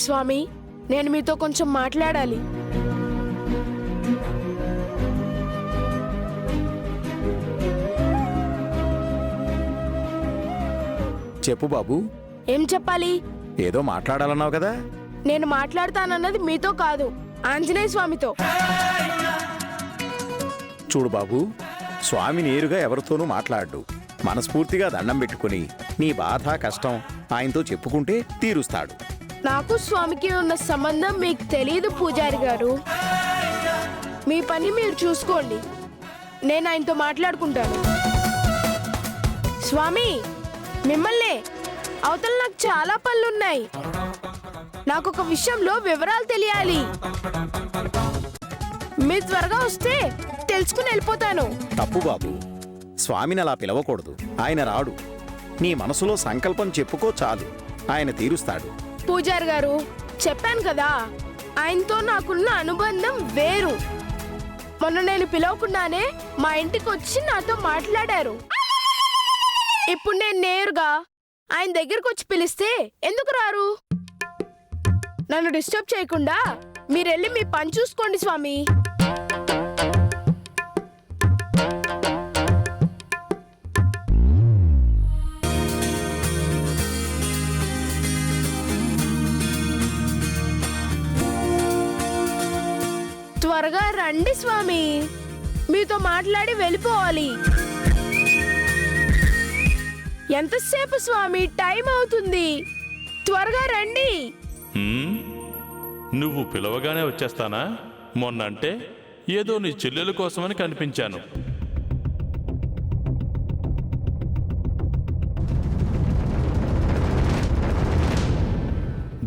స్వామి, నేను మీతో కొంచెం మాట్లాడాలి. చెప్పు బాబు. ఏం చెప్పాలి? ఏదో మాట్లాడాలన్నావు కదా. నేను మాట్లాడతానన్నది మీతో కాదు, ఆంజనేయ స్వామితో. చూడు బాబు, స్వామి నేరుగా ఎవరితోనూ మాట్లాడు. మనస్ఫూర్తిగా దండం పెట్టుకుని నీ బాధ కష్టం ఆయనతో చెప్పుకుంటే తీరుస్తాడు. నాకు స్వామికి ఉన్న సంబంధం మీకు తెలియదు పూజారి గారు. మీ పని మీరు చూసుకోండి, నేను ఆయనతో మాట్లాడుకుంటాను. స్వామి, మిమ్మల్నే. అవతల నాకు చాలా పనులున్నాయి. నాకు ఒక విషయంలో వివరాలు తెలియాలి. మీరు త్వరగా వస్తే తెలుసుకుని వెళ్ళిపోతాను. తప్పు బాబు, స్వామిని అలా పిలవకూడదు. ఆయన రాడు. నీ మనసులో సంకల్పం చెప్పుకో చాలు, ఆయన తీరుస్తాడు. పూజారి గారు, చెప్పాను కదా, ఆయనతో నాకున్న అనుబంధం వేరు. మొన్న నేను పిలవకుండానే మా ఇంటికి వచ్చి నాతో మాట్లాడారు. ఇప్పుడు నేను నేరుగా ఆయన దగ్గరకు వచ్చి పిలిస్తే ఎందుకు రారు? నన్ను డిస్టర్బ్ చేయకుండా మీరెళ్ళి మీ పని చూసుకోండి స్వామి. త్వరగా రండి స్వామి, మీతో మాట్లాడి వెళ్ళిపోవాలి. ఎంతసేపు స్వామి, టైం అవుతుంది, త్వరగా రండి. నువ్వు పిలవగానే వచ్చేస్తానా? మొన్నంటే ఏదో నీ చెల్లెల కోసమని కనిపించాను.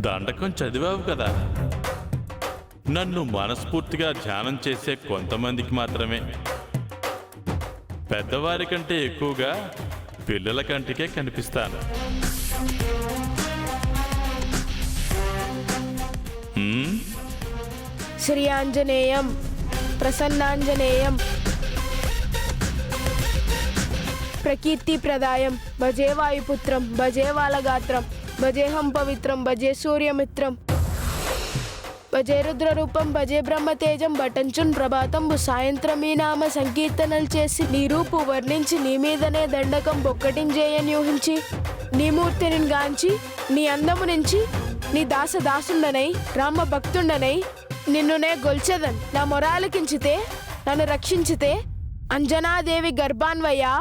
దండకం చదివావు కదా. నన్ను మనస్ఫూర్తిగా ధ్యానం చేసే కొంతమందికి మాత్రమే, పెద్దవారి కంటే ఎక్కువగా పిల్లల కంటికే కనిపిస్తాను. శ్రీ ఆంజనేయం ప్రసన్నాంజనేయం ప్రకీర్తి ప్రదాయం భజే వాయుపుత్రం భజే వాలగాత్రం భజేహం పవిత్రం భజే సూర్యమిత్రం భజే రుద్రరూపం భజే బ్రహ్మతేజం బటంచున్ ప్రభాతంబు సాయంత్రం ఈ నామ సంకీర్తనలు చేసి నీ రూపు వర్ణించి నీ మీదనే దండకం బొక్కటించేయని ఊహించి నీ మూర్తిని గాంచి నీ అందము నుంచి నీ దాసదాసుండనై రామ భక్తుండనై నిన్నునే గొల్చెదన్. నా మొరాలకించితే నన్ను రక్షించితే అంజనాదేవి గర్భాన్వయ్యా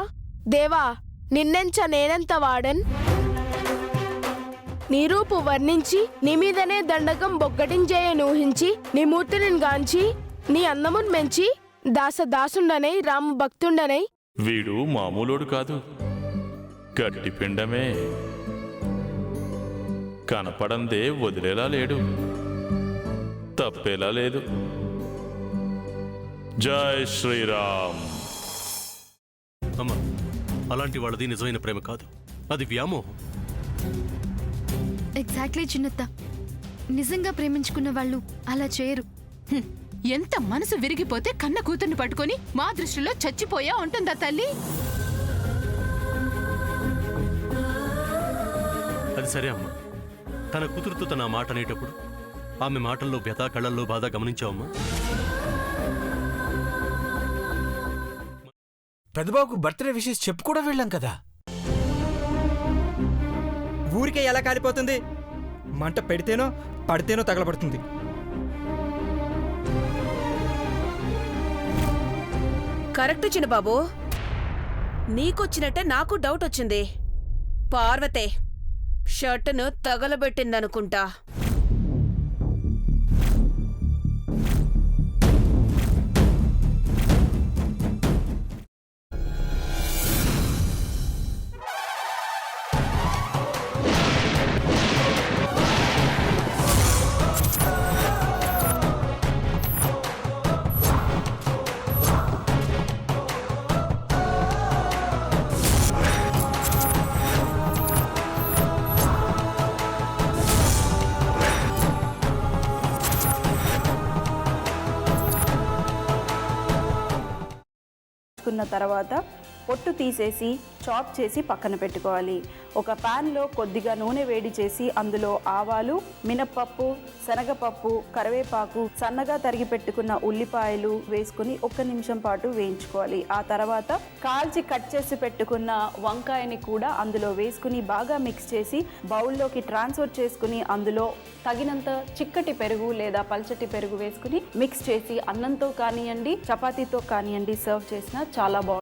దేవా నిన్నెంచ నేనెంత వాడన్. నీ రూపు వర్ణించి నీ మీదనే దండకం బొగ్గటించేయని ఊహించి నీ మూర్తిని గాంచి నీ అందమును మెంచి దాసదాసుండనై రామ భక్తుండనై. వీడు మామూలోడు కాదు, గట్టి పిండమే. కనపడందే వదిలేలా లేడు, తప్పేలా లేదు. జై శ్రీరామ్. అమ్మా, అలాంటి వాళ్ళది నిజమైన ప్రేమ కాదు, అది వ్యామోహం. ఎగ్జాక్ట్లీ చిన్నత్త, నిజంగా ప్రేమించుకున్న వాళ్ళు అలా చేయరు. ఎంత మనసు విరిగిపోతే కన్న కూతుర్ని పట్టుకొని మా దృష్టిలో చచ్చిపోయా ఉంటుందా తల్లి? అది సరే అమ్మా, తన కూతురుతో తన మాట అనేటప్పుడు ఆమె మాటల్లో వ్యథ, కళ్ళల్లో బాధ గమనించావమ్మా? పెద్దబాబుకు బర్త్డే విషెస్ చెప్పు కూడా వెళ్ళాం కదా. ఊరికే ఎలా కాలిపోతుంది? మంట పెడితేనో పడితేనో తగలబడుతుంది. కరెక్ట్ చిన్నబాబు, నీకొచ్చినట్టే నాకు డౌట్ వచ్చింది. పార్వతే షర్టును తగలబెట్టిందనుకుంటా. తర్వాత పొట్టు తీసేసి చాప్ చేసి పక్కన పెట్టుకోవాలి. ఒక ప్యాన్లో కొద్దిగా నూనె వేడి చేసి అందులో ఆవాలు, మినప్పప్పు, శనగపప్పు, కరివేపాకు, సన్నగా తరిగి పెట్టుకున్న ఉల్లిపాయలు వేసుకుని 1 నిమిషం పాటు వేయించుకోవాలి. ఆ తర్వాత కాల్చి కట్ చేసి పెట్టుకున్న వంకాయని కూడా అందులో వేసుకుని బాగా మిక్స్ చేసి బౌల్లోకి ట్రాన్స్ఫర్ చేసుకుని అందులో తగినంత చిక్కటి పెరుగు లేదా పల్చటి పెరుగు వేసుకుని మిక్స్ చేసి అన్నంతో కానివ్వండి, చపాతీతో కానివ్వండి సర్వ్ చేసినా చాలా బాగుంటుంది.